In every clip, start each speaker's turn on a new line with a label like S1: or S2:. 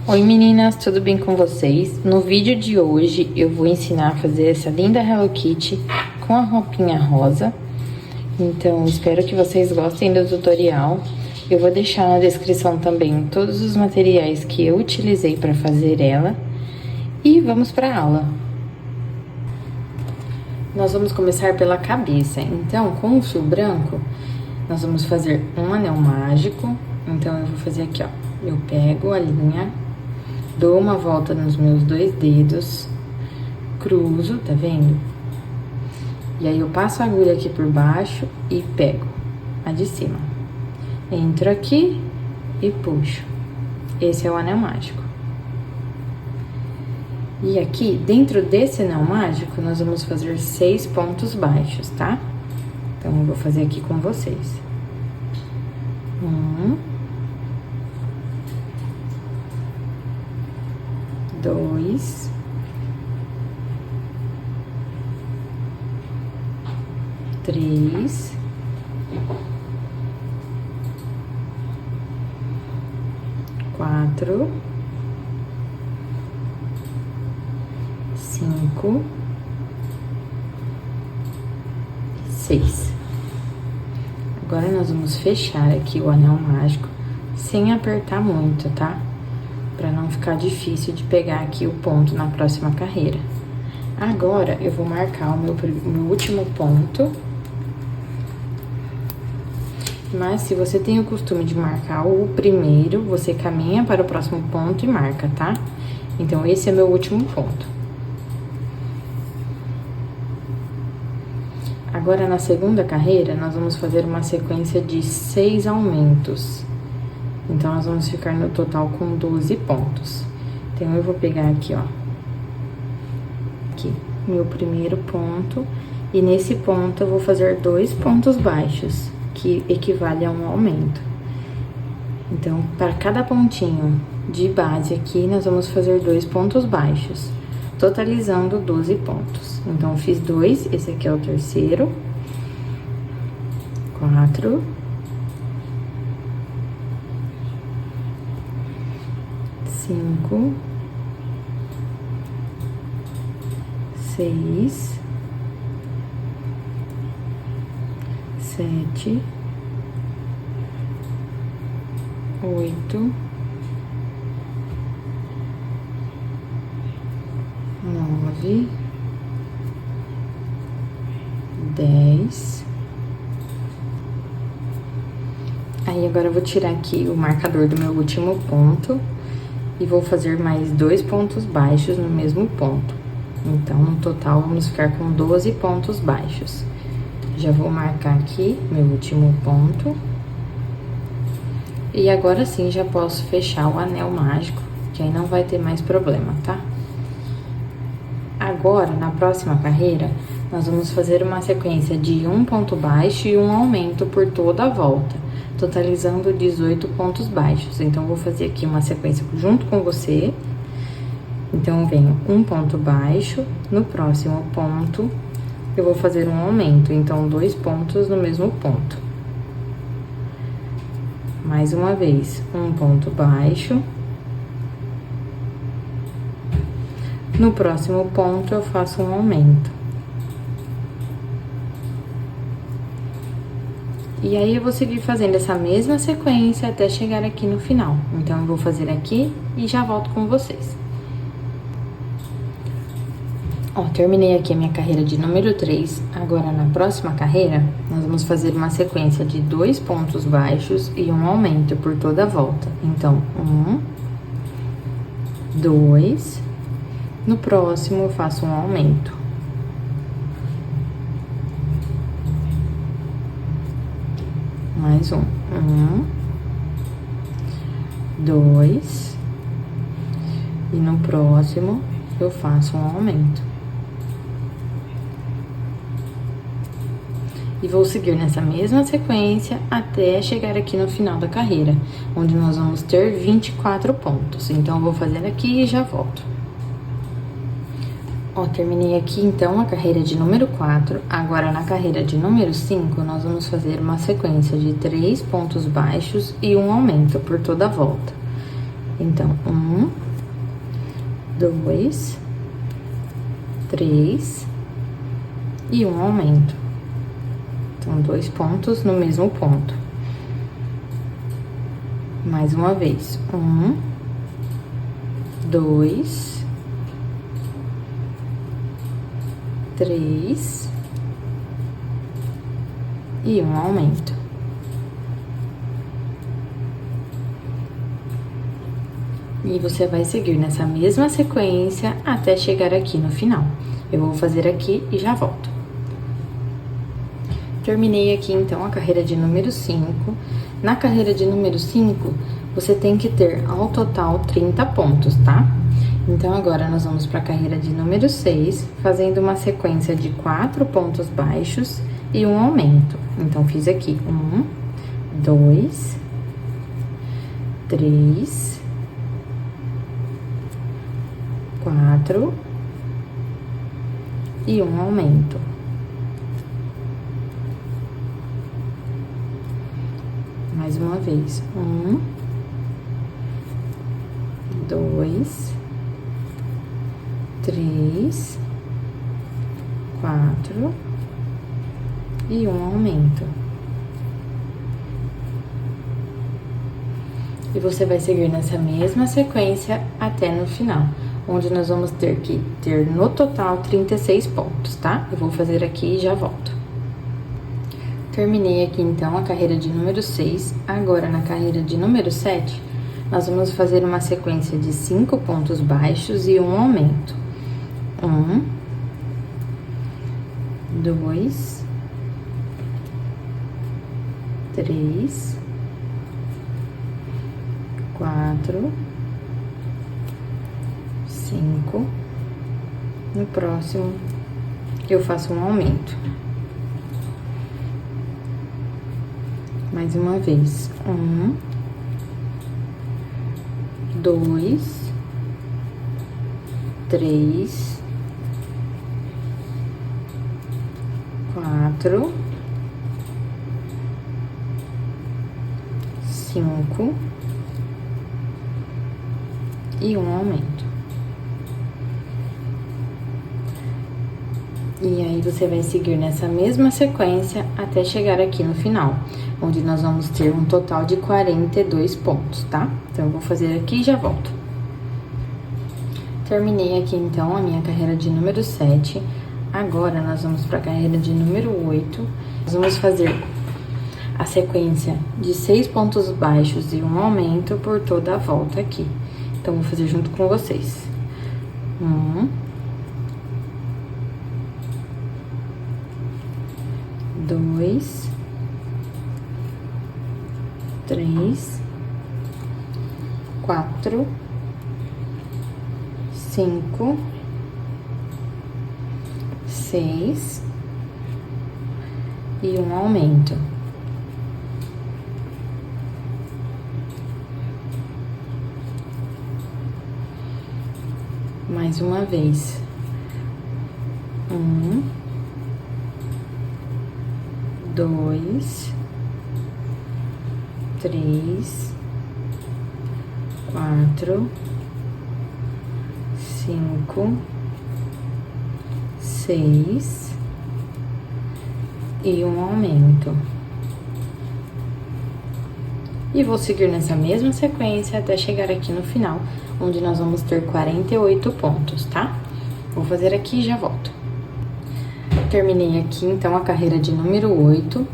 S1: Oi meninas, tudo bem com vocês? No vídeo de hoje eu vou ensinar a fazer essa linda Hello Kitty com a roupinha rosa. Então espero que vocês gostem do tutorial. Eu vou deixar na descrição também todos os materiais que eu utilizei para fazer ela. E vamos para a aula. Nós vamos começar pela cabeça. Então, com o fio branco, nós vamos fazer um anel mágico. Então eu vou fazer aqui, ó. Eu pego a linha, dou uma volta nos meus 2 dedos, cruzo, tá vendo? E aí eu passo a agulha aqui por baixo e pego a de cima. Entro aqui e puxo. Esse é o anel mágico. E aqui, dentro desse anel mágico, nós vamos fazer 6 pontos baixos, tá? Então, eu vou fazer aqui com vocês. 1, 2, 3, 4, 5, 6. Agora, nós vamos fechar aqui o anel mágico sem apertar muito, tá? Pra não ficar difícil de pegar aqui o ponto na próxima carreira. Agora, eu vou marcar o meu último ponto. Mas, se você tem o costume de marcar o primeiro, você caminha para o próximo ponto e marca, tá? Então, esse é meu último ponto. Agora, na segunda carreira, nós vamos fazer uma sequência de 6 aumentos. Então, nós vamos ficar no total com 12 pontos. Então, eu vou pegar aqui, ó. Aqui, meu primeiro ponto. E nesse ponto, eu vou fazer 2 pontos baixos, que equivale a um aumento. Então, para cada pontinho de base aqui, nós vamos fazer 2 pontos baixos, totalizando 12 pontos. Então, eu fiz 2, esse aqui é o terceiro. 4. 5. 6. 7. 8. 9. 10. Aí, agora eu vou tirar aqui o marcador do meu último ponto e vou fazer mais 2 pontos baixos no mesmo ponto. Então, no total, vamos ficar com 12 pontos baixos. Já vou marcar aqui meu último ponto. E agora sim, já posso fechar o anel mágico, que aí não vai ter mais problema, tá? Agora, na próxima carreira, nós vamos fazer uma sequência de 1 ponto baixo e um aumento por toda a volta, totalizando 18 pontos baixos. Então, vou fazer aqui uma sequência junto com você. Então, eu venho 1 ponto baixo, no próximo ponto, eu vou fazer um aumento. Então, 2 pontos no mesmo ponto. Mais uma vez, 1 ponto baixo. No próximo ponto, eu faço um aumento. E aí, eu vou seguir fazendo essa mesma sequência até chegar aqui no final. Então, eu vou fazer aqui e já volto com vocês. Ó, terminei aqui a minha carreira de número 3. Agora, na próxima carreira, nós vamos fazer uma sequência de 2 pontos baixos e um aumento por toda a volta. Então, 1, 2, no próximo eu faço um aumento. Mais um. 1, 2, e no próximo eu faço um aumento. E vou seguir nessa mesma sequência até chegar aqui no final da carreira, onde nós vamos ter 24 pontos. Então, eu vou fazer aqui e já volto. Ó, terminei aqui, então, a carreira de número 4. Agora, na carreira de número 5, nós vamos fazer uma sequência de 3 pontos baixos e um aumento por toda a volta. Então, 1, 2, 3 e um aumento. Então, 2 pontos no mesmo ponto. Mais uma vez, 1, 2, 3 e um aumento. E você vai seguir nessa mesma sequência até chegar aqui no final. Eu vou fazer aqui e já volto. Terminei aqui, então, a carreira de número 5. Na carreira de número 5, você tem que ter, ao total, 30 pontos, tá? Então, agora, nós vamos para a carreira de número 6, fazendo uma sequência de 4 pontos baixos e um aumento. Então, fiz aqui 1, 2, 3, 4 e um aumento. Mais uma vez, 1, 2, 3, 4 e um aumento. E você vai seguir nessa mesma sequência até no final, onde nós vamos ter que ter no total 36 pontos, tá? Eu vou fazer aqui e já volto. Terminei aqui, então, a carreira de número 6. Agora, na carreira de número 7, nós vamos fazer uma sequência de 5 pontos baixos e um aumento. 1, 2, 3, 4, 5. No próximo, eu faço um aumento. Mais uma vez, 1, 2, 3, 4, 5 e um aumento. E aí, você vai seguir nessa mesma sequência até chegar aqui no final, onde nós vamos ter um total de 42 pontos, tá? Então, eu vou fazer aqui e já volto. Terminei aqui, então, a minha carreira de número 7. Agora, nós vamos para a carreira de número 8. Nós vamos fazer a sequência de 6 pontos baixos e um aumento por toda a volta aqui. Então, vou fazer junto com vocês. 1, 2, 3, 4, 5, 6 e um aumento. Mais uma vez. 1, 2, 3, 4, 5, 6 e um aumento. E vou seguir nessa mesma sequência até chegar aqui no final, onde nós vamos ter 48 pontos, tá? Vou fazer aqui e já volto. Terminei aqui, então, a carreira de número 8.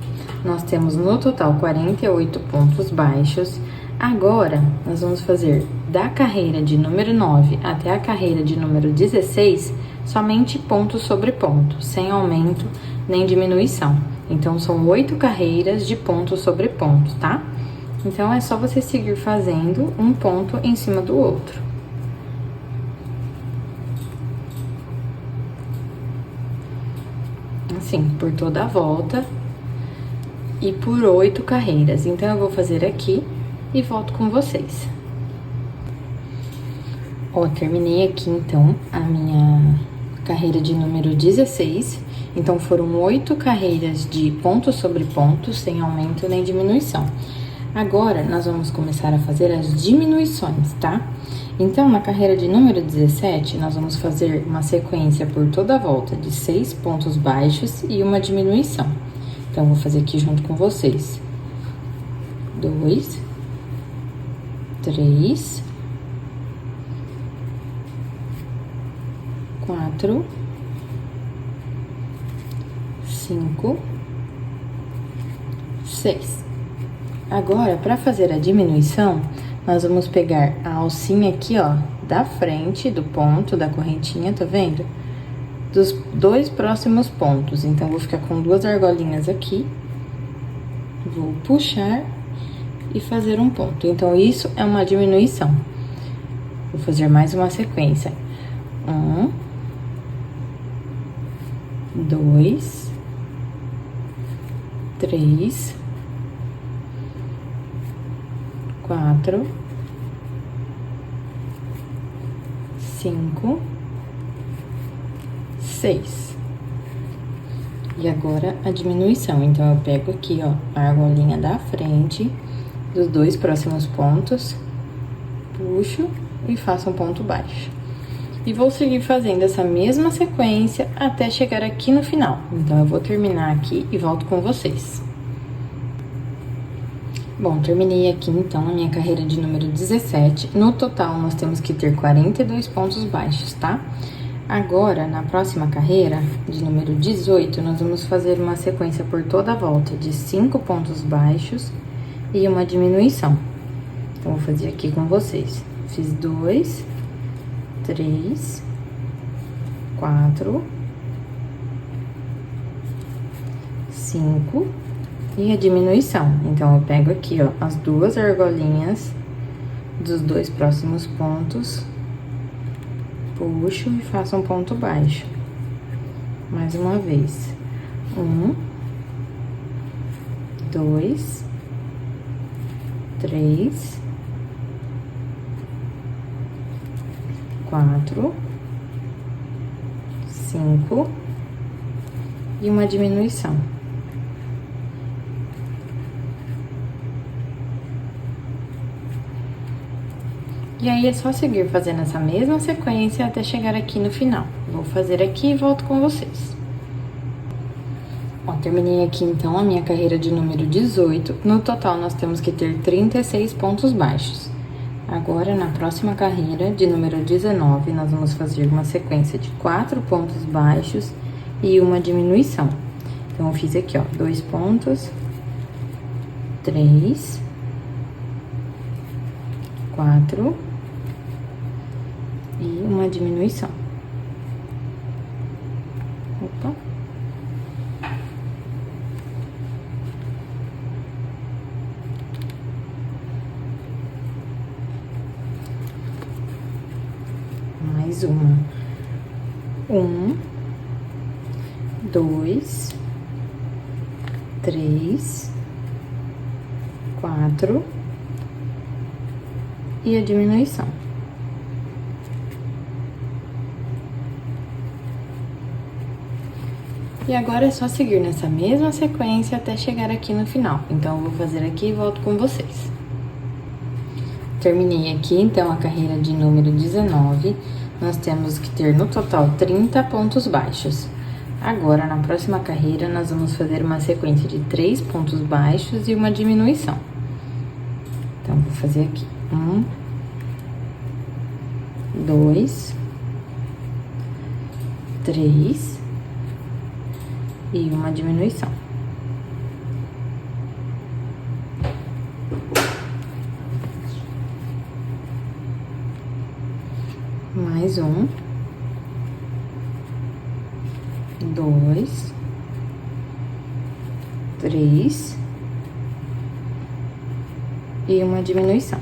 S1: Nós temos no total 48 pontos baixos. Agora, nós vamos fazer da carreira de número 9 até a carreira de número 16, somente ponto sobre ponto, sem aumento nem diminuição. Então, são 8 carreiras de ponto sobre ponto, tá? Então, é só você seguir fazendo um ponto em cima do outro. Assim, por toda a volta e por 8 carreiras. Então, eu vou fazer aqui e volto com vocês. Ó, terminei aqui, então, a minha carreira de número 16. Então, foram 8 carreiras de ponto sobre ponto, sem aumento nem diminuição. Agora, nós vamos começar a fazer as diminuições, tá? Então, na carreira de número 17, nós vamos fazer uma sequência por toda a volta de 6 pontos baixos e uma diminuição. Então, vou fazer aqui junto com vocês. 2, 3, 4, 5, 6. Agora, para fazer a diminuição, nós vamos pegar a alcinha aqui, ó, da frente do ponto da correntinha, tá vendo? Dos 2 próximos pontos. Então, vou ficar com 2 argolinhas aqui. Vou puxar e fazer um ponto. Então, isso é uma diminuição. Vou fazer mais uma sequência. 1, 2, 3, 4, 5, 6. E agora a diminuição. Então, eu pego aqui, ó, a argolinha da frente dos 2 próximos pontos, puxo e faço um ponto baixo. E vou seguir fazendo essa mesma sequência até chegar aqui no final. Então, eu vou terminar aqui e volto com vocês. Bom, terminei aqui, então, a minha carreira de número 17. No total, nós temos que ter 42 pontos baixos, tá? Agora, na próxima carreira, de número 18, nós vamos fazer uma sequência por toda a volta de 5 pontos baixos e uma diminuição. Então, vou fazer aqui com vocês. Fiz 2, 3, 4, 5 e a diminuição. Então, eu pego aqui, ó, as 2 argolinhas dos 2 próximos pontos, puxo e faço um ponto baixo. Mais uma vez. 1, 2, 3, 4, 5 e uma diminuição. E aí, é só seguir fazendo essa mesma sequência até chegar aqui no final. Vou fazer aqui e volto com vocês. Ó, terminei aqui, então, a minha carreira de número 18. No total, nós temos que ter 36 pontos baixos. Agora, na próxima carreira, de número 19, nós vamos fazer uma sequência de 4 pontos baixos e uma diminuição. Então, eu fiz aqui, ó, 2 pontos, 3, 4 e uma diminuição. Opa. Mais uma. 1, 2, 3, 4 e a diminuição. E agora é só seguir nessa mesma sequência até chegar aqui no final. Então, eu vou fazer aqui e volto com vocês. Terminei aqui, então, a carreira de número 19. Nós temos que ter, no total, 30 pontos baixos. Agora, na próxima carreira, nós vamos fazer uma sequência de 3 pontos baixos e uma diminuição. Então, vou fazer aqui. 1, 2, 3 e uma diminuição. Mais 1, 2, 3 e uma diminuição.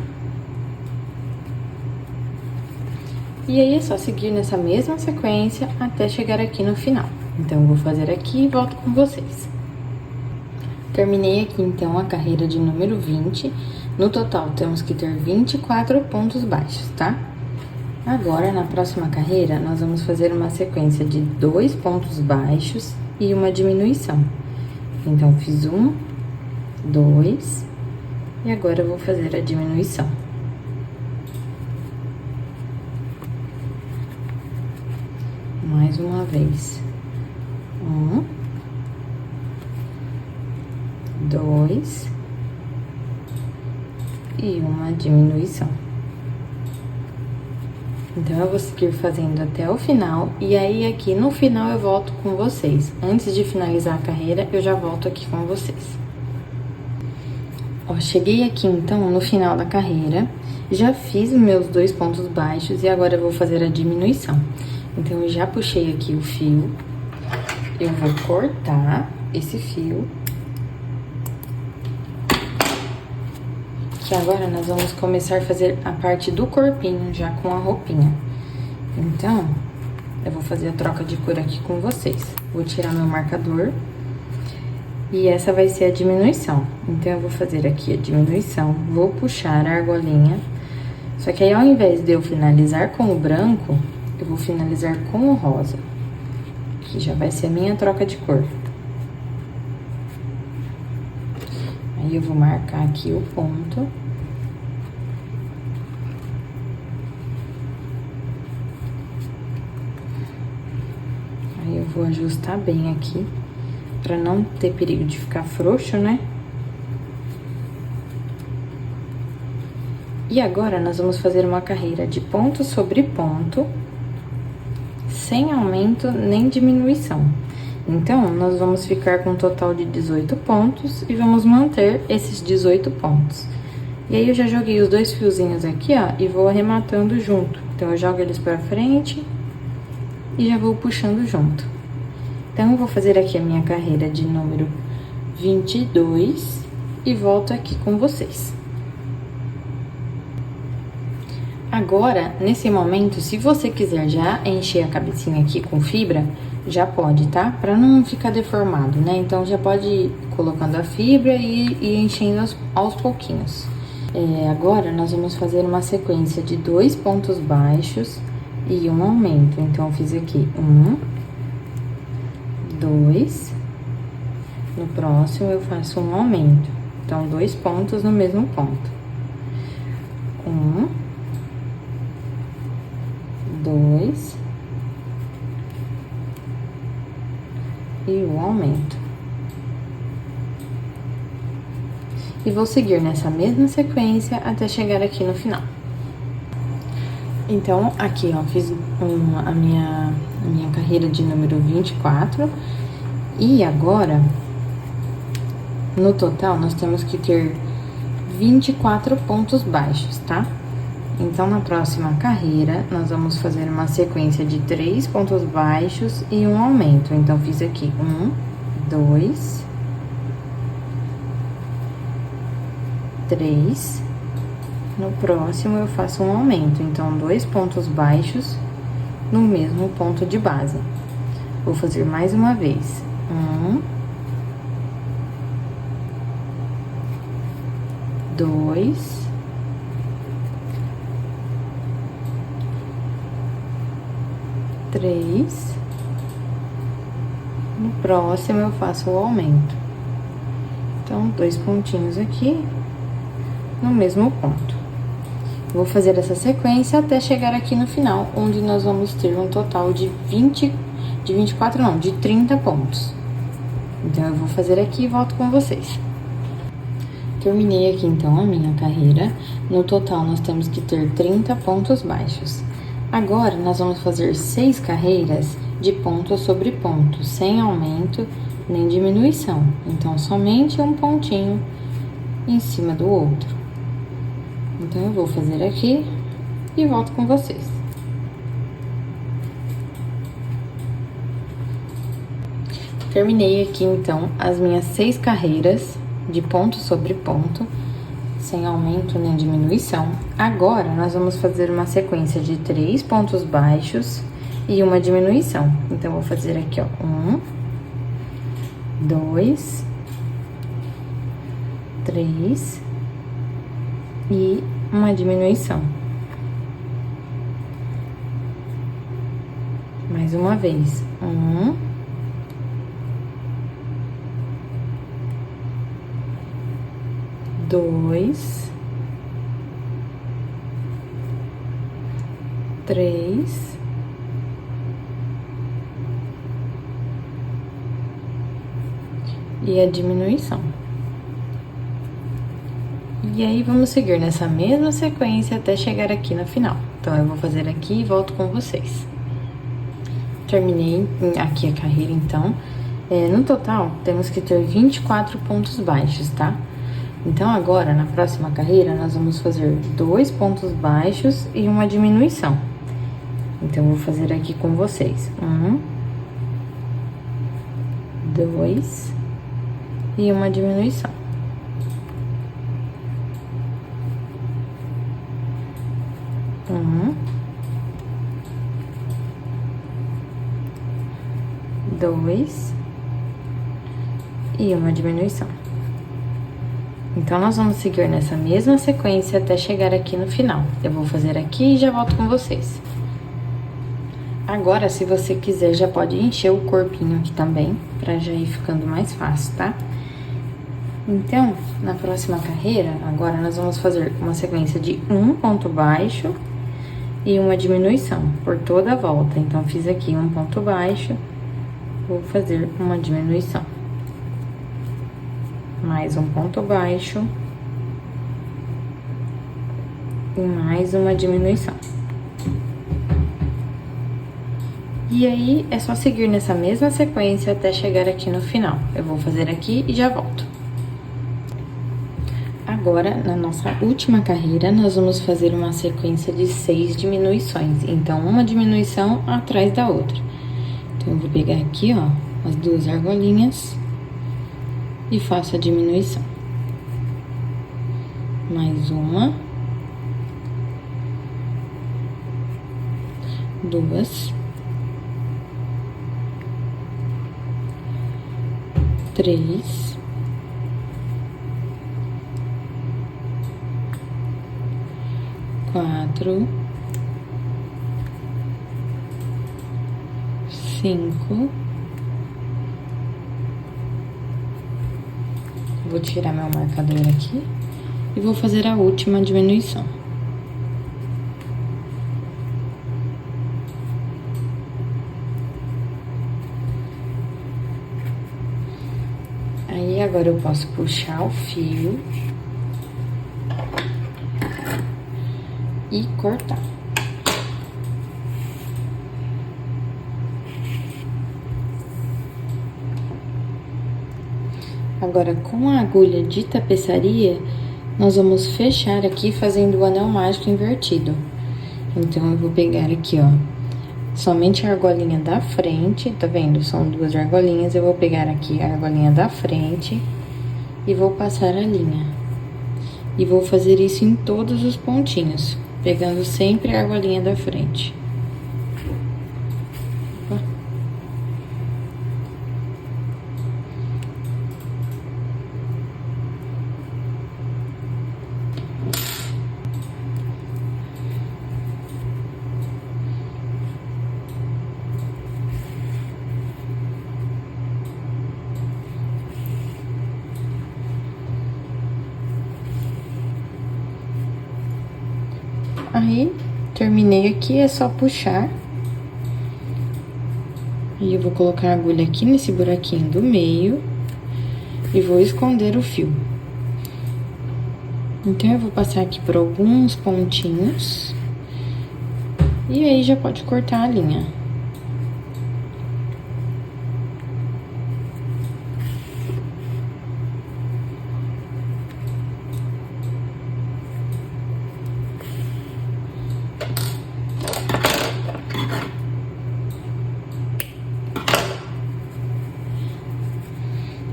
S1: E aí, é só seguir nessa mesma sequência até chegar aqui no final. Então, eu vou fazer aqui e volto com vocês. Terminei aqui, então, a carreira de número 20. No total, temos que ter 24 pontos baixos, tá? Agora, na próxima carreira, nós vamos fazer uma sequência de 2 pontos baixos e uma diminuição. Então, fiz 1, 2, E agora eu vou fazer a diminuição. Mais uma vez. 1, 2 e uma diminuição. Então, eu vou seguir fazendo até o final, e aí aqui no final eu volto com vocês. Antes de finalizar a carreira, eu já volto aqui com vocês. Ó, cheguei aqui então no final da carreira, já fiz meus 2 pontos baixos e agora eu vou fazer a diminuição. Então, eu já puxei aqui o fio, eu vou cortar esse fio. Que agora nós vamos começar a fazer a parte do corpinho já com a roupinha. Então, eu vou fazer a troca de cor aqui com vocês. Vou tirar meu marcador. E essa vai ser a diminuição. Então, eu vou fazer aqui a diminuição, vou puxar a argolinha. Só que aí, ao invés de eu finalizar com o branco, eu vou finalizar com o rosa. Que já vai ser a minha troca de cor. Aí, eu vou marcar aqui o ponto. Aí, eu vou ajustar bem aqui, pra não ter perigo de ficar frouxo, né? E agora, nós vamos fazer uma carreira de ponto sobre ponto, sem aumento nem diminuição. Então, nós vamos ficar com um total de 18 pontos e vamos manter esses 18 pontos. E aí, eu já joguei os 2 fiozinhos aqui, ó, e vou arrematando junto. Então, eu jogo eles pra frente e já vou puxando junto. Então, eu vou fazer aqui a minha carreira de número 22 e volto aqui com vocês. Agora, nesse momento, se você quiser já encher a cabecinha aqui com fibra, já pode, tá? Pra não ficar deformado, né? Então, já pode ir colocando a fibra e enchendo aos pouquinhos. Agora, nós vamos fazer uma sequência de 2 pontos baixos e um aumento. Então, eu fiz aqui 1, 2. No próximo, eu faço um aumento. Então, 2 pontos no mesmo ponto. 1, 2 e o aumento. E vou seguir nessa mesma sequência até chegar aqui no final. Então, aqui, ó, fiz a minha carreira de número 24. E agora, no total, nós temos que ter 24 pontos baixos, tá? Então, na próxima carreira, nós vamos fazer uma sequência de 3 pontos baixos e um aumento. Então, fiz aqui 1, 2, 3. No próximo, eu faço um aumento. Então, 2 pontos baixos no mesmo ponto de base. Vou fazer mais uma vez. 1, 2, 3. No próximo, eu faço o aumento. Então, 2 pontinhos aqui no mesmo ponto. Vou fazer essa sequência até chegar aqui no final, onde nós vamos ter um total de 24 não, de 30 pontos. Então, eu vou fazer aqui e volto com vocês. Terminei aqui, então, a minha carreira. No total, nós temos que ter 30 pontos baixos. Agora, nós vamos fazer 6 carreiras de ponto sobre ponto, sem aumento nem diminuição. Então, somente um pontinho em cima do outro. Então, eu vou fazer aqui e volto com vocês. Terminei aqui, então, as minhas 6 carreiras de ponto sobre ponto, sem aumento nem diminuição. Agora, nós vamos fazer uma sequência de 3 pontos baixos e uma diminuição. Então, vou fazer aqui, ó, 1, 2, 3 e uma diminuição. Mais uma vez, 1, 2 2, 3, e a diminuição. E aí, vamos seguir nessa mesma sequência até chegar aqui no final. Então, eu vou fazer aqui e volto com vocês. Terminei aqui a carreira, então. No total, temos que ter 24 pontos baixos, tá? Então, agora, na próxima carreira, nós vamos fazer 2 pontos baixos e uma diminuição. Então, eu vou fazer aqui com vocês. 1, 2 e uma diminuição. 1, 2 e uma diminuição. Então, nós vamos seguir nessa mesma sequência até chegar aqui no final. Eu vou fazer aqui e já volto com vocês. Agora, se você quiser, já pode encher o corpinho aqui também, pra já ir ficando mais fácil, tá? Então, na próxima carreira, agora nós vamos fazer uma sequência de um ponto baixo e uma diminuição por toda a volta. Então, fiz aqui um ponto baixo, vou fazer uma diminuição. Mais um ponto baixo e mais uma diminuição. E aí, é só seguir nessa mesma sequência até chegar aqui no final. Eu vou fazer aqui e já volto. Agora, na nossa última carreira, nós vamos fazer uma sequência de 6 diminuições. Então, uma diminuição atrás da outra. Então, eu vou pegar aqui, ó, as 2 argolinhas e faço a diminuição. Mais uma. 2. 3. 4. 5. Vou tirar meu marcador aqui e vou fazer a última diminuição. Aí, agora eu posso puxar o fio e cortar. Agora, com a agulha de tapeçaria, nós vamos fechar aqui fazendo o anel mágico invertido. Então, eu vou pegar aqui, ó, somente a argolinha da frente, tá vendo? São 2 argolinhas, eu vou pegar aqui a argolinha da frente e vou passar a linha. E vou fazer isso em todos os pontinhos, pegando sempre a argolinha da frente. Opa. Aí, terminei aqui, é só puxar. E eu vou colocar a agulha aqui nesse buraquinho do meio e vou esconder o fio. Então, eu vou passar aqui por alguns pontinhos e aí já pode cortar a linha.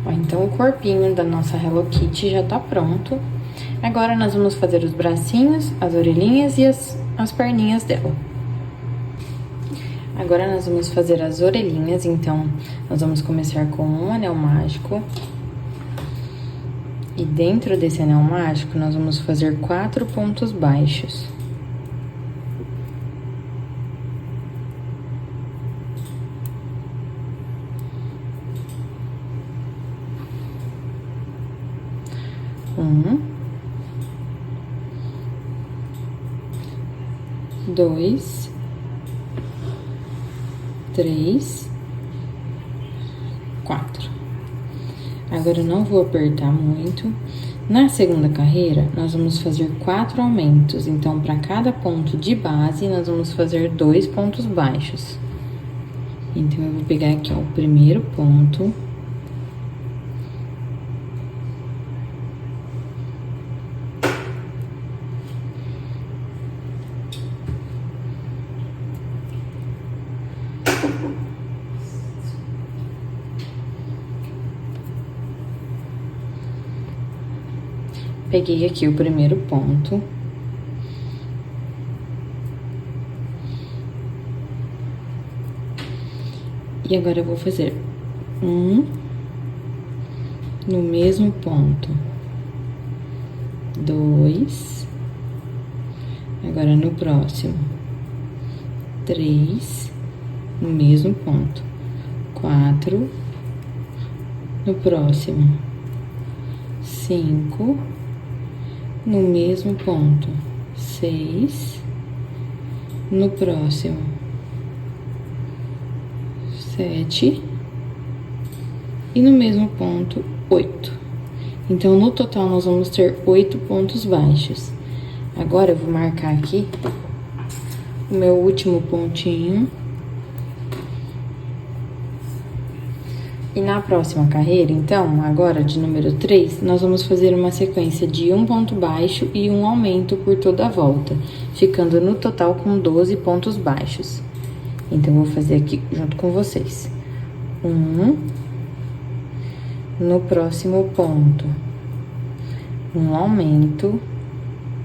S1: Então, o corpinho da nossa Hello Kitty já tá pronto. Agora, nós vamos fazer os bracinhos, as orelhinhas e as perninhas dela. Agora, nós vamos fazer as orelhinhas, então, nós vamos começar com um anel mágico. E dentro desse anel mágico, nós vamos fazer 4 pontos baixos. Um, 2, 3, 4. Agora eu não vou apertar muito. Na segunda carreira, nós vamos fazer 4 aumentos. Então, para cada ponto de base, nós vamos fazer 2 pontos baixos. Então, eu vou pegar aqui, ó, o primeiro ponto. Peguei aqui o primeiro ponto. E agora eu vou fazer um no mesmo ponto, 2, agora no próximo, 3, no mesmo ponto, 4, no próximo, 5, no mesmo ponto, 6, no próximo, 7 e no mesmo ponto, 8. Então, no total, nós vamos ter 8 pontos baixos. Agora, eu vou marcar aqui o meu último pontinho. E na próxima carreira, então, agora de número 3, nós vamos fazer uma sequência de um ponto baixo e um aumento por toda a volta, ficando no total com 12 pontos baixos. Então, eu vou fazer aqui junto com vocês. No próximo ponto, um aumento,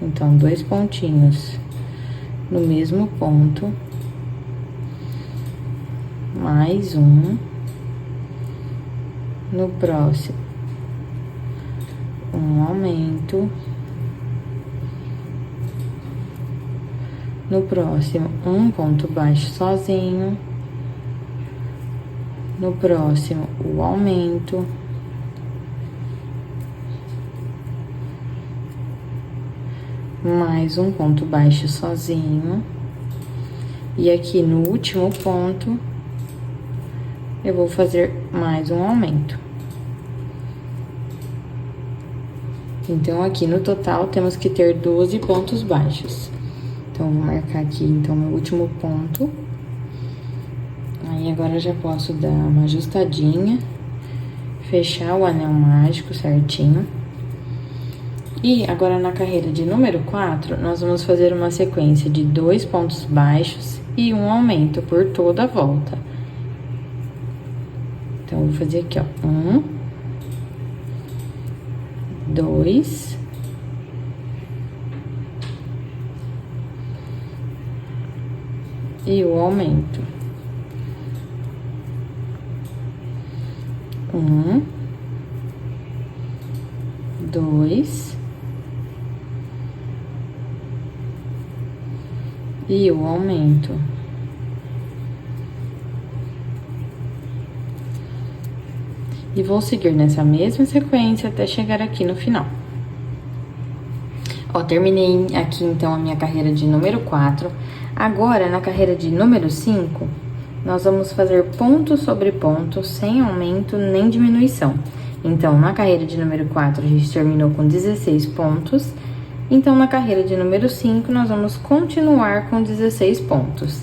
S1: então, 2 pontinhos no mesmo ponto, mais um. No próximo, um aumento. No próximo, um ponto baixo sozinho. No próximo, o aumento. Mais um ponto baixo sozinho. E aqui no último ponto, eu vou fazer mais um aumento. Então, aqui no total, temos que ter 12 pontos baixos. Então, vou marcar aqui, então, meu último ponto. Aí, agora, já posso dar uma ajustadinha, fechar o anel mágico certinho. E, agora, na carreira de número 4, nós vamos fazer uma sequência de 2 pontos baixos e um aumento por toda a volta. Então, eu vou fazer aqui, ó, 1, 2, e o aumento. 1, 2, e o aumento. E vou seguir nessa mesma sequência até chegar aqui no final. Ó, terminei aqui, então, a minha carreira de número 4. Agora, na carreira de número 5, nós vamos fazer ponto sobre ponto, sem aumento nem diminuição. Então, na carreira de número 4, a gente terminou com 16 pontos. Então, na carreira de número 5, nós vamos continuar com 16 pontos.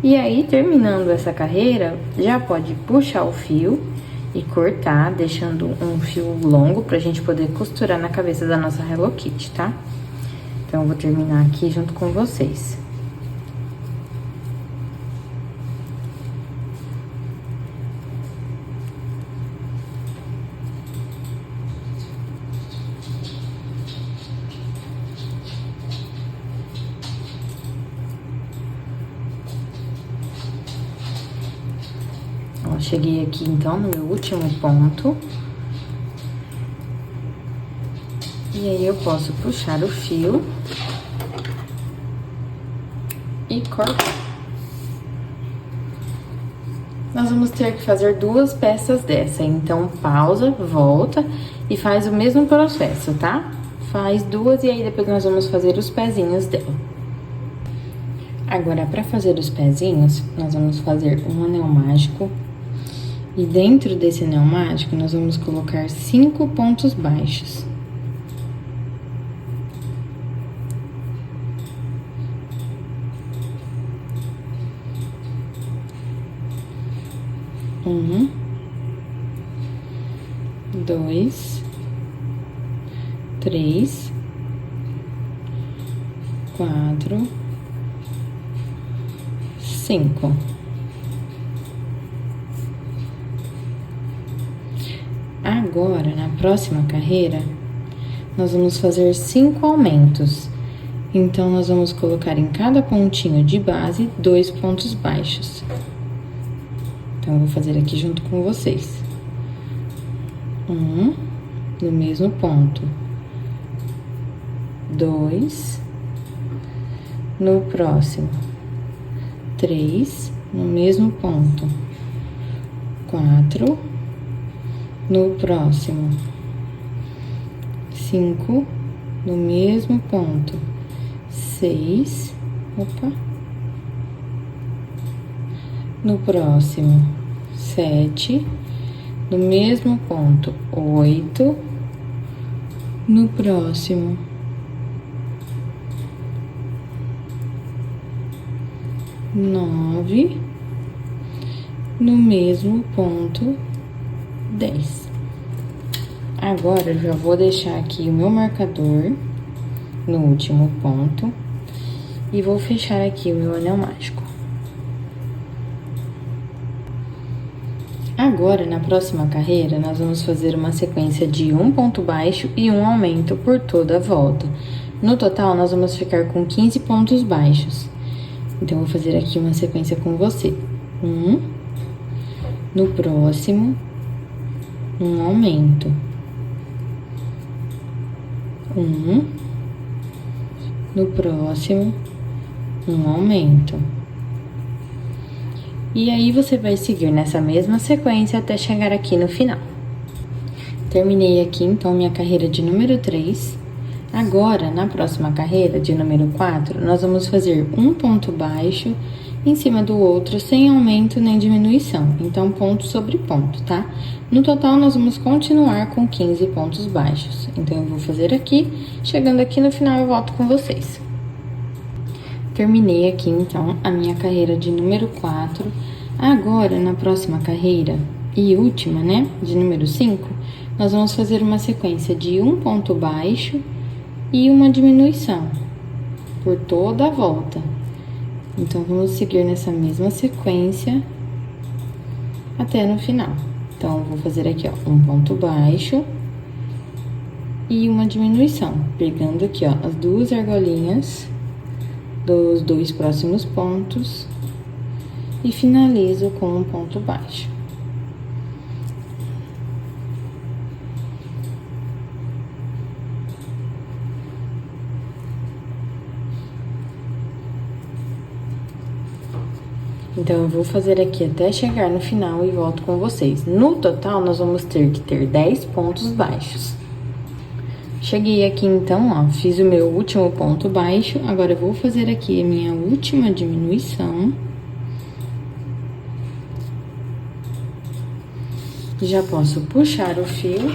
S1: E aí, terminando essa carreira, já pode puxar o fio e cortar, deixando um fio longo pra gente poder costurar na cabeça da nossa Hello Kitty, tá? Então, eu vou terminar aqui junto com vocês. Ó, cheguei aqui, então, no meu último ponto. E aí, eu posso puxar o fio e cortar. Nós vamos ter que fazer 2 peças dessa, então, pausa, volta e faz o mesmo processo, tá? Faz 2 e aí depois nós vamos fazer os pezinhos dela. Agora, para fazer os pezinhos, nós vamos fazer um anel mágico. E dentro desse anel mágico, nós vamos colocar 5 pontos baixos. Um, 2, 3, 4, 5. Agora, na próxima carreira, nós vamos fazer 5 aumentos. Então, nós vamos colocar em cada pontinho de base 2 pontos baixos. Então, eu vou fazer aqui junto com vocês. Um, no mesmo ponto. 2, no próximo. 3, no mesmo ponto. 4, no próximo. 5, no mesmo ponto. 6, no próximo. 7, no mesmo ponto. 8, no próximo. 9, no mesmo ponto. 10. Agora, eu já vou deixar aqui o meu marcador no último ponto e vou fechar aqui o meu anel mágico. Agora, na próxima carreira, nós vamos fazer uma sequência de um ponto baixo e um aumento por toda a volta. No total, nós vamos ficar com 15 pontos baixos. Então, eu vou fazer aqui uma sequência com você. Um, no próximo, um aumento. Um, no próximo, um aumento. E aí, você vai seguir nessa mesma sequência até chegar aqui no final. Terminei aqui, então, minha carreira de número 3. Agora, na próxima carreira, de número 4, nós vamos fazer um ponto baixo em cima do outro, sem aumento nem diminuição. Então, ponto sobre ponto, tá? No total, nós vamos continuar com 15 pontos baixos. Então, eu vou fazer aqui, chegando aqui no final, eu volto com vocês. Terminei aqui, então, a minha carreira de número 4. Agora, na próxima carreira e última, né, de número 5, nós vamos fazer uma sequência de um ponto baixo e uma diminuição por toda a volta. Então, vamos seguir nessa mesma sequência até no final. Então, eu vou fazer aqui, ó, um ponto baixo e uma diminuição, pegando aqui, ó, as 2 argolinhas dos 2 próximos pontos e finalizo com um ponto baixo. Então, eu vou fazer aqui até chegar no final e volto com vocês. No total, nós vamos ter que ter 10 pontos baixos. Cheguei aqui, então, ó, fiz o meu último ponto baixo. Agora, eu vou fazer aqui a minha última diminuição. Já posso puxar o fio.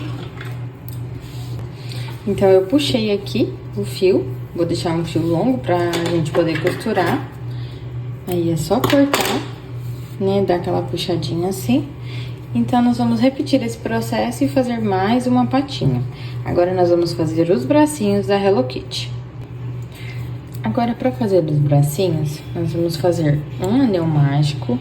S1: Então, eu puxei aqui o fio. Vou deixar um fio longo pra gente poder costurar. Aí, é só cortar, né, dar aquela puxadinha assim. Então, nós vamos repetir esse processo e fazer mais uma patinha. Agora, nós vamos fazer os bracinhos da Hello Kitty. Agora, para fazer os bracinhos, nós vamos fazer um anel mágico.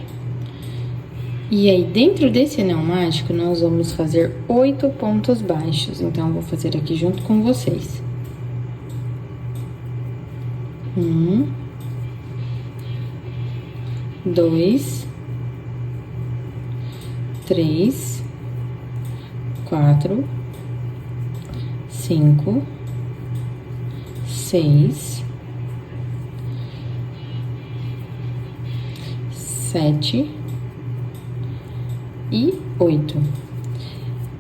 S1: E aí, dentro desse anel mágico, nós vamos fazer 8 pontos baixos. Então, eu vou fazer aqui junto com vocês. 1, 2, 3, 4, 5, 6, 7 e 8.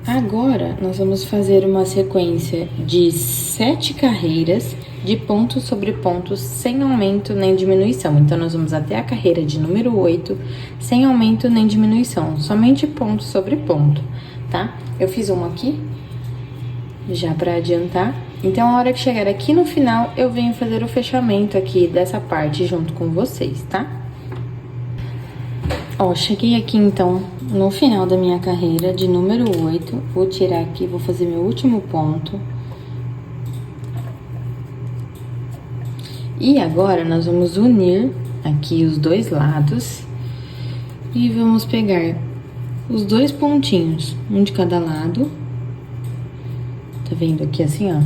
S1: Agora, nós vamos fazer uma sequência de 7 carreiras de pontos sobre pontos, sem aumento nem diminuição. Então, nós vamos até a carreira de número 8, sem aumento nem diminuição, somente ponto sobre ponto, tá? Eu fiz uma aqui, já pra adiantar. Então, a hora que chegar aqui no final, eu venho fazer o fechamento aqui dessa parte junto com vocês, tá? Ó, cheguei aqui, então, no final da minha carreira de número 8. Vou tirar aqui, vou fazer meu último ponto. E agora, nós vamos unir aqui os dois lados. E vamos pegar os dois pontinhos, um de cada lado. Tá vendo aqui assim, ó?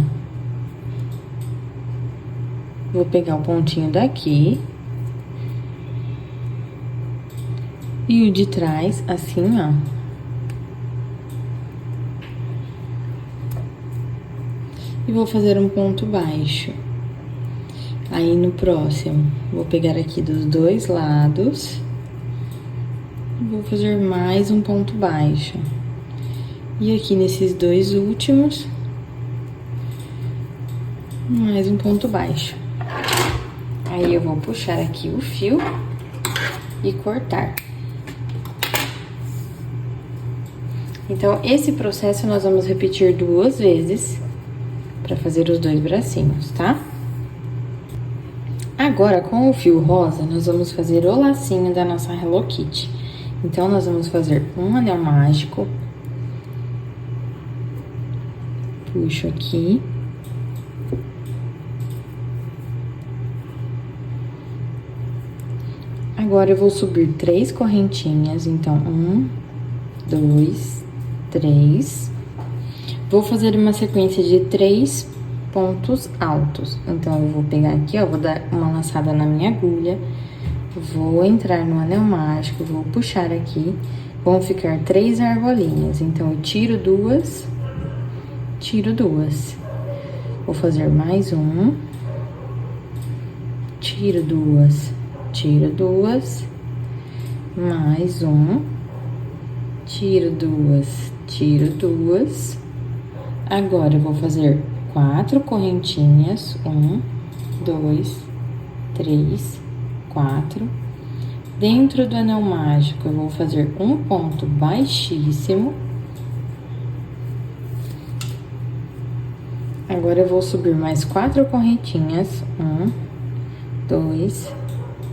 S1: Vou pegar o pontinho daqui. E o de trás, assim, ó. E vou fazer um ponto baixo. Aí, no próximo, vou pegar aqui dos dois lados. E vou fazer mais um ponto baixo. E aqui nesses dois últimos, mais um ponto baixo. Aí, eu vou puxar aqui o fio e cortar. Então, esse processo nós vamos repetir 2 vezes para fazer os 2 bracinhos, tá? Agora, com o fio rosa, nós vamos fazer o lacinho da nossa Hello Kitty. Então, nós vamos fazer um anel mágico. Puxo aqui. Agora, eu vou subir 3 correntinhas. Então, 1, 2, 3. Vou fazer uma sequência de 3 pontos altos. Então, eu vou pegar aqui, ó, vou dar uma laçada na minha agulha, vou entrar no anel mágico, vou puxar aqui, vão ficar 3 argolinhas. Então, eu tiro 2, tiro 2. Vou fazer mais um, tiro 2, tiro 2, mais um, tiro 2, tiro 2. Agora, eu vou fazer 4 correntinhas, 1, 2, 3, 4. Dentro do anel mágico, eu vou fazer um ponto baixíssimo. Agora, eu vou subir mais 4 correntinhas, 1, 2,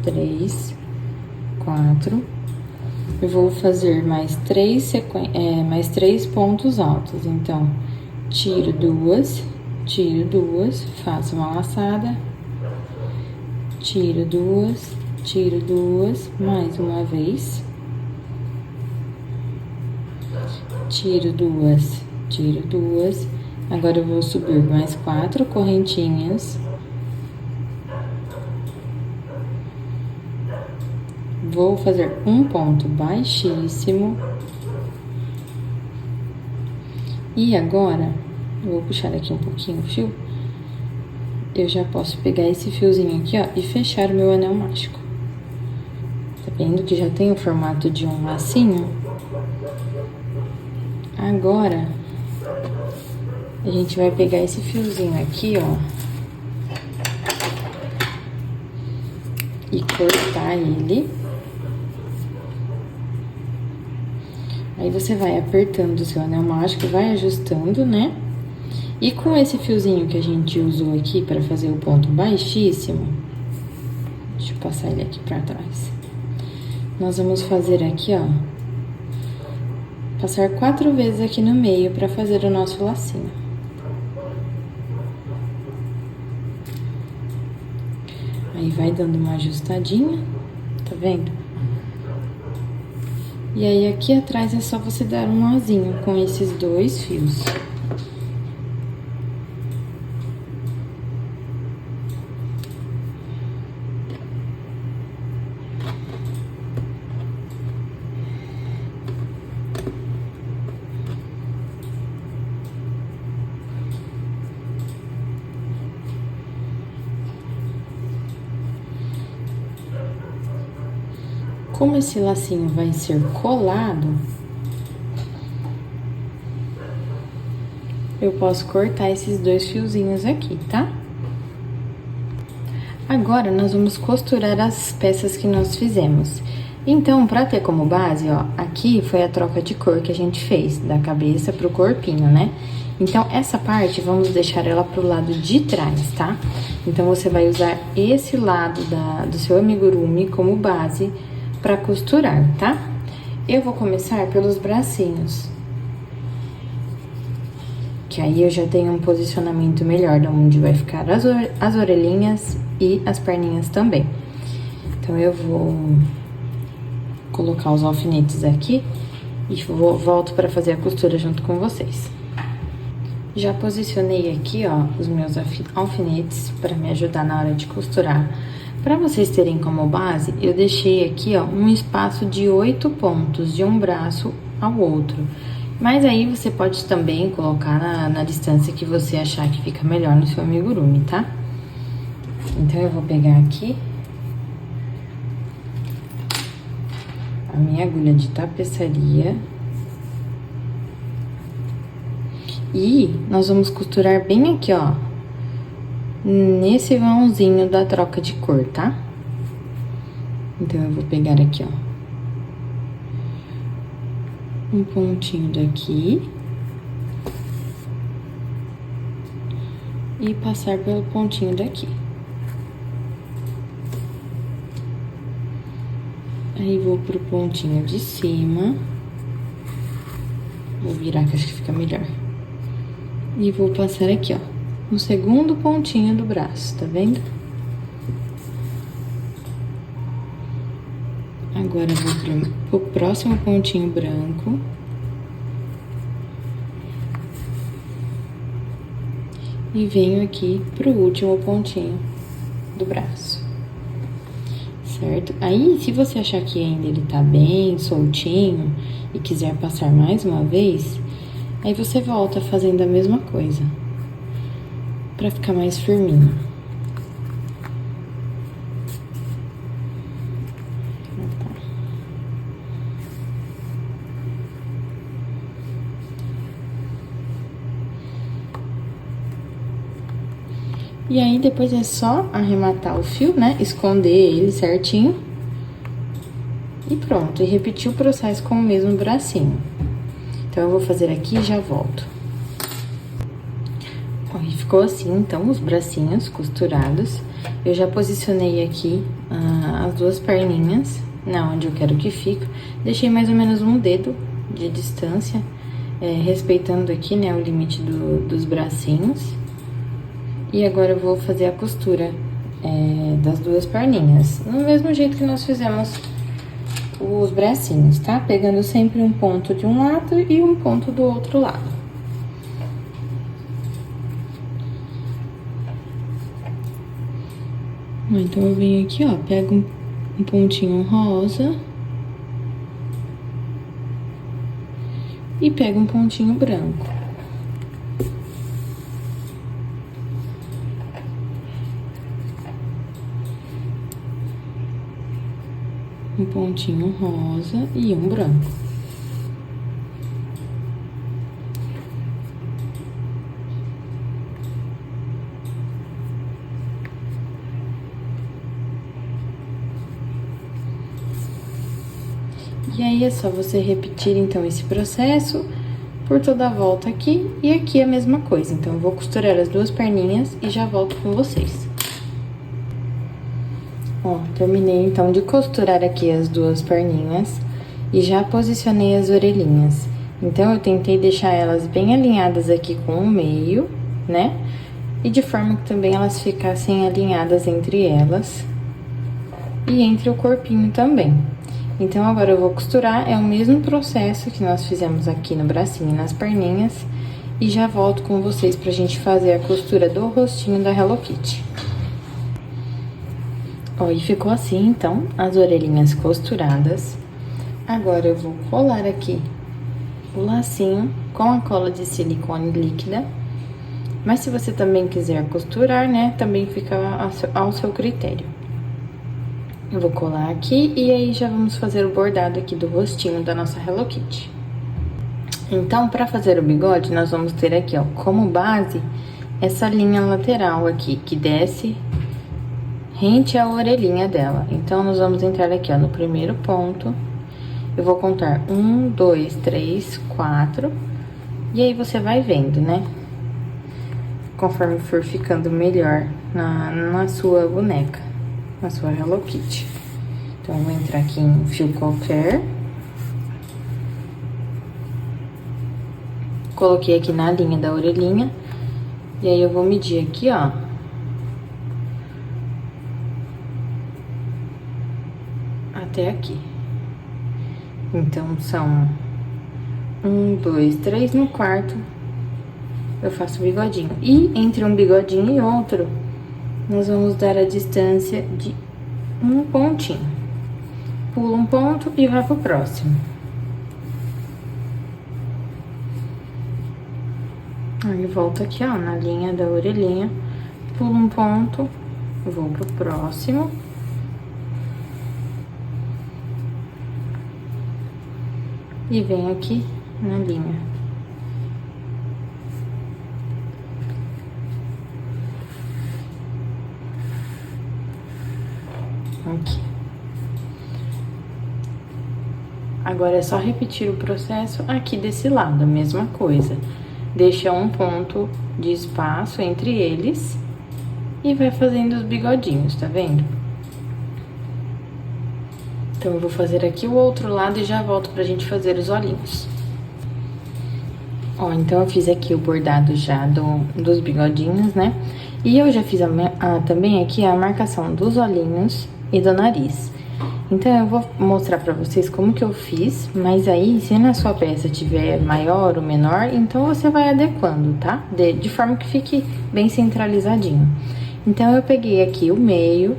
S1: 3, 4. Eu vou fazer mais 3 pontos altos. Então, tiro 2, tiro 2, faço uma laçada, tiro 2, tiro 2, mais uma vez, tiro 2, tiro 2. Agora, eu vou subir mais 4 correntinhas, vou fazer um ponto baixíssimo. E agora, eu vou puxar aqui um pouquinho o fio. Eu já posso pegar esse fiozinho aqui, ó, e fechar o meu anel mágico. Tá vendo que já tem o formato de um lacinho? Agora, a gente vai pegar esse fiozinho aqui, ó, e cortar ele. Aí, você vai apertando o seu anel mágico, vai ajustando, né? E com esse fiozinho que a gente usou aqui pra fazer o ponto baixíssimo, deixa eu passar ele aqui pra trás. Nós vamos fazer aqui, ó, passar 4 vezes aqui no meio pra fazer o nosso lacinho. Aí, vai dando uma ajustadinha, tá vendo? E aí, aqui atrás é só você dar um nozinho com esses 2 fios. Como esse lacinho vai ser colado, eu posso cortar esses 2 fiozinhos aqui, tá? Agora, nós vamos costurar as peças que nós fizemos. Então, pra ter como base, ó, aqui foi a troca de cor que a gente fez, da cabeça pro corpinho, né? Então, essa parte, vamos deixar ela pro lado de trás, tá? Então, você vai usar esse lado do seu amigurumi como base pra costurar, tá? Eu vou começar pelos bracinhos. Que aí eu já tenho um posicionamento melhor de onde vai ficar as orelhinhas e as perninhas também. Então, eu vou colocar os alfinetes aqui e volto para fazer a costura junto com vocês. Já posicionei aqui, ó, os meus alfinetes para me ajudar na hora de costurar. Para vocês terem como base, eu deixei aqui, ó, um espaço de 8 pontos de um braço ao outro. Mas aí você pode também colocar na distância que você achar que fica melhor no seu amigurumi, tá? Então, eu vou pegar aqui a minha agulha de tapeçaria. E nós vamos costurar bem aqui, ó, nesse vãozinho da troca de cor, tá? Então, eu vou pegar aqui, ó, um pontinho daqui e passar pelo pontinho daqui. Aí, vou pro pontinho de cima. Vou virar que acho que fica melhor. E vou passar aqui, ó, no segundo pontinho do braço, tá vendo? Agora, eu vou pro próximo pontinho branco. E venho aqui pro último pontinho do braço. Certo? Aí, se você achar que ainda ele tá bem soltinho e quiser passar mais uma vez, aí você volta fazendo a mesma coisa, pra ficar mais firminho. E aí, depois é só arrematar o fio, né? Esconder ele certinho. E pronto. E repetir o processo com o mesmo bracinho. Então, eu vou fazer aqui e já volto. Ó, e ficou assim, então, os bracinhos costurados. Eu já posicionei aqui as duas perninhas, onde eu quero que fique. Deixei mais ou menos um dedo de distância, respeitando aqui, né, o limite dos bracinhos. E agora eu vou fazer a costura das duas perninhas, no mesmo jeito que nós fizemos os bracinhos, tá? Pegando sempre um ponto de um lado e um ponto do outro lado. Então, eu venho aqui, ó, pego um pontinho rosa e pego um pontinho branco. Um pontinho rosa e um branco. E aí, é só você repetir, então, esse processo por toda a volta aqui e aqui a mesma coisa. Então, eu vou costurar as duas perninhas e já volto com vocês. Ó, terminei, então, de costurar aqui as duas perninhas e já posicionei as orelhinhas. Então, eu tentei deixar elas bem alinhadas aqui com o meio, né? E de forma que também elas ficassem alinhadas entre elas e entre o corpinho também. Então, agora eu vou costurar, é o mesmo processo que nós fizemos aqui no bracinho e nas perninhas. E já volto com vocês pra gente fazer a costura do rostinho da Hello Kitty. Ó, e ficou assim, então, as orelhinhas costuradas. Agora, eu vou colar aqui o lacinho com a cola de silicone líquida. Mas se você também quiser costurar, né, também fica ao seu critério. Eu vou colar aqui e aí já vamos fazer o bordado aqui do rostinho da nossa Hello Kitty. Então, pra fazer o bigode, nós vamos ter aqui, ó, como base, essa linha lateral aqui, que desce rente à orelhinha dela. Então, nós vamos entrar aqui, ó, no primeiro ponto. Eu vou contar 1, 2, 3, 4. E aí, você vai vendo, né? Conforme for ficando melhor na sua boneca, na sua Hello Kitty. Então, eu vou entrar aqui em fio qualquer. Coloquei aqui na linha da orelhinha. E aí, eu vou medir aqui, ó. Até aqui. Então, são 1, 2, 3, no quarto eu faço bigodinho. E entre um bigodinho e outro, nós vamos dar a distância de um pontinho. Pula um ponto e vai pro próximo. Aí, volto aqui, ó, na linha da orelhinha, pulo um ponto, vou pro próximo. E venho aqui na linha. Aqui. Agora, é só repetir o processo aqui desse lado, a mesma coisa. Deixa um ponto de espaço entre eles e vai fazendo os bigodinhos, tá vendo? Então, eu vou fazer aqui o outro lado e já volto pra gente fazer os olhinhos. Ó, então, eu fiz aqui o bordado já dos bigodinhos, né? E eu já fiz também aqui a marcação dos olhinhos e do nariz. Então, eu vou mostrar pra vocês como que eu fiz, mas aí, se na sua peça tiver maior ou menor, então você vai adequando, tá? De forma que fique bem centralizadinho. Então, eu peguei aqui o meio,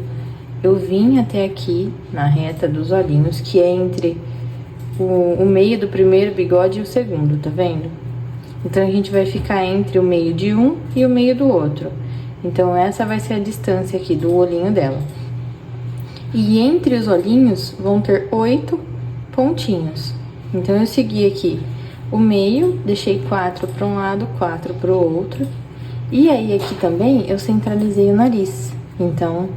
S1: eu vim até aqui na reta dos olhinhos, que é entre o meio do primeiro bigode e o segundo, tá vendo? Então, a gente vai ficar entre o meio de um e o meio do outro. Então, essa vai ser a distância aqui do olhinho dela. E entre os olhinhos vão ter 8 pontinhos. Então, eu segui aqui o meio, deixei 4 para um lado, 4 para o outro. E aí, aqui também, eu centralizei o nariz. Então,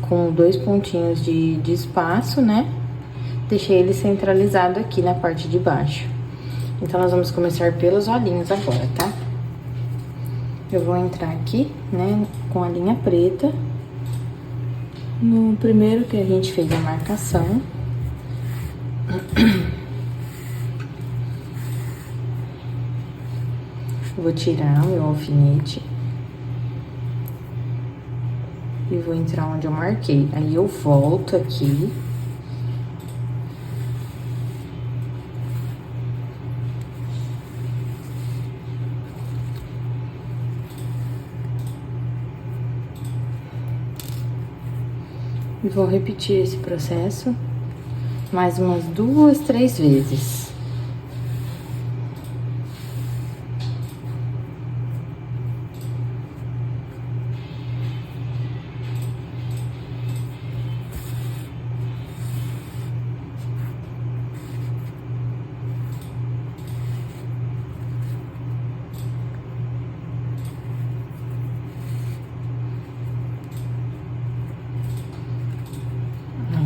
S1: com 2 pontinhos de espaço, né? Deixei ele centralizado aqui na parte de baixo. Então, nós vamos começar pelos olhinhos agora, tá? Eu vou entrar aqui, né, com a linha preta. No primeiro que a gente fez a marcação. Vou tirar o meu alfinete. E vou entrar onde eu marquei. Aí, eu volto aqui. E vou repetir esse processo mais umas 2, 3 vezes.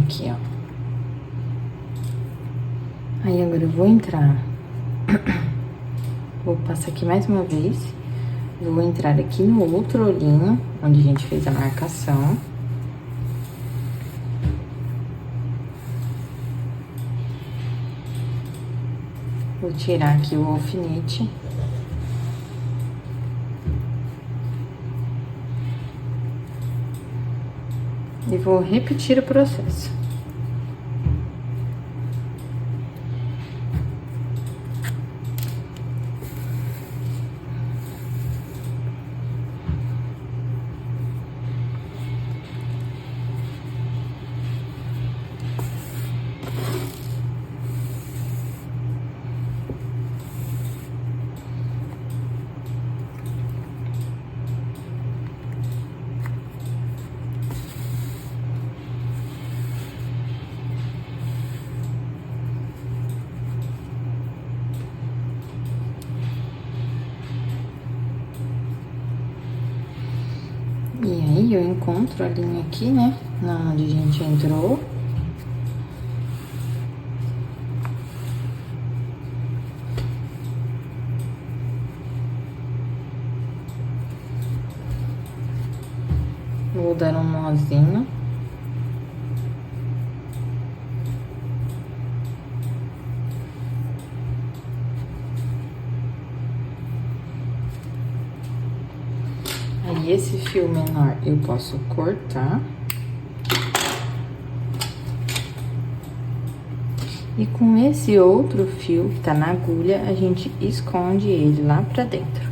S1: Aqui, ó. Aí, agora eu vou entrar. Vou passar aqui mais uma vez. Vou entrar aqui no outro olhinho, onde a gente fez a marcação. Vou tirar aqui o alfinete. E vou repetir o processo. Aí eu encontro a linha aqui, né, na onde a gente entrou. Vou dar um nozinho. Aí, esse fio menor eu posso cortar. E com esse outro fio que tá na agulha, a gente esconde ele lá pra dentro.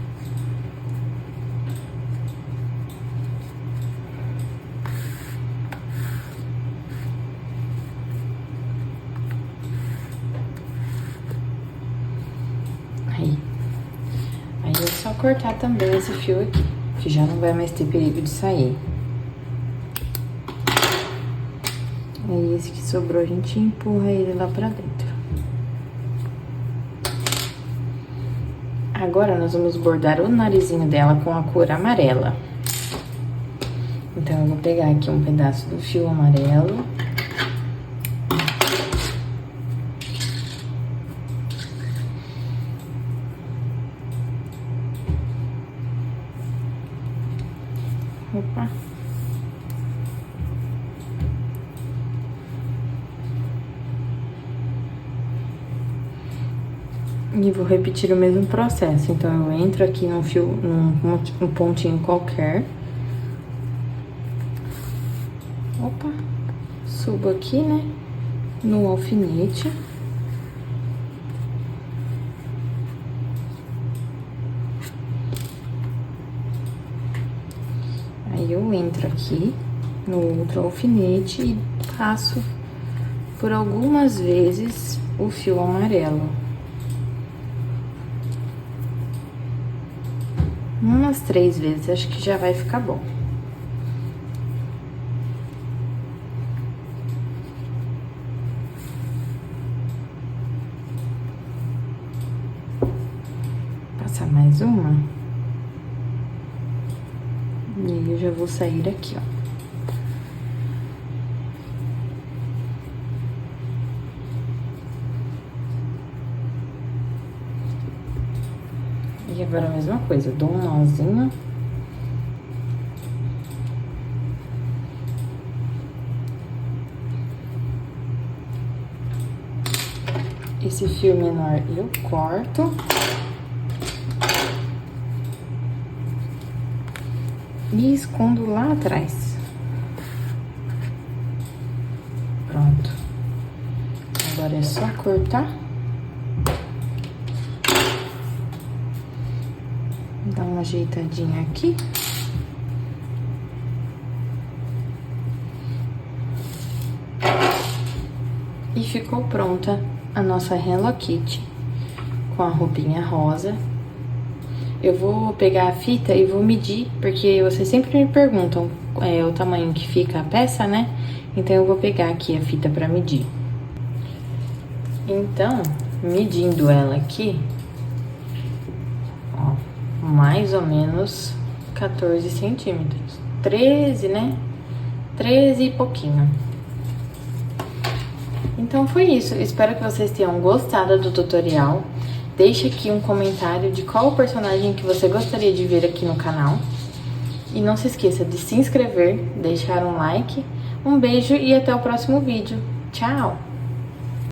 S1: Aí é só cortar também esse fio aqui, que já não vai mais ter perigo de sair. Aí esse que sobrou a gente empurra ele lá pra dentro. Agora nós vamos bordar o narizinho dela com a cor amarela. Então eu vou pegar aqui um pedaço do fio amarelo. Opa. E vou repetir o mesmo processo. Então, eu entro aqui num fio, num pontinho qualquer. Opa. Subo aqui, né, no alfinete. Aí eu entro aqui no outro alfinete e passo por algumas vezes o fio amarelo. Umas 3 vezes, acho que já vai ficar bom. Passar mais uma. E aí eu já vou sair aqui, ó. E agora a mesma coisa, dou um nozinho. Esse fio menor eu corto. E escondo lá atrás. Pronto. Agora é só cortar. Dá uma ajeitadinha aqui. E ficou pronta a nossa Hello Kitty com a roupinha rosa. Eu vou pegar a fita e vou medir, porque vocês sempre me perguntam o tamanho que fica a peça, né? Então, eu vou pegar aqui a fita pra medir. Então, medindo ela aqui, ó, mais ou menos 14 centímetros. 13, né? 13 e pouquinho. Então, foi isso. Espero que vocês tenham gostado do tutorial. Deixe aqui um comentário de qual o personagem que você gostaria de ver aqui no canal. E não se esqueça de se inscrever, deixar um like. Um beijo e até o próximo vídeo. Tchau!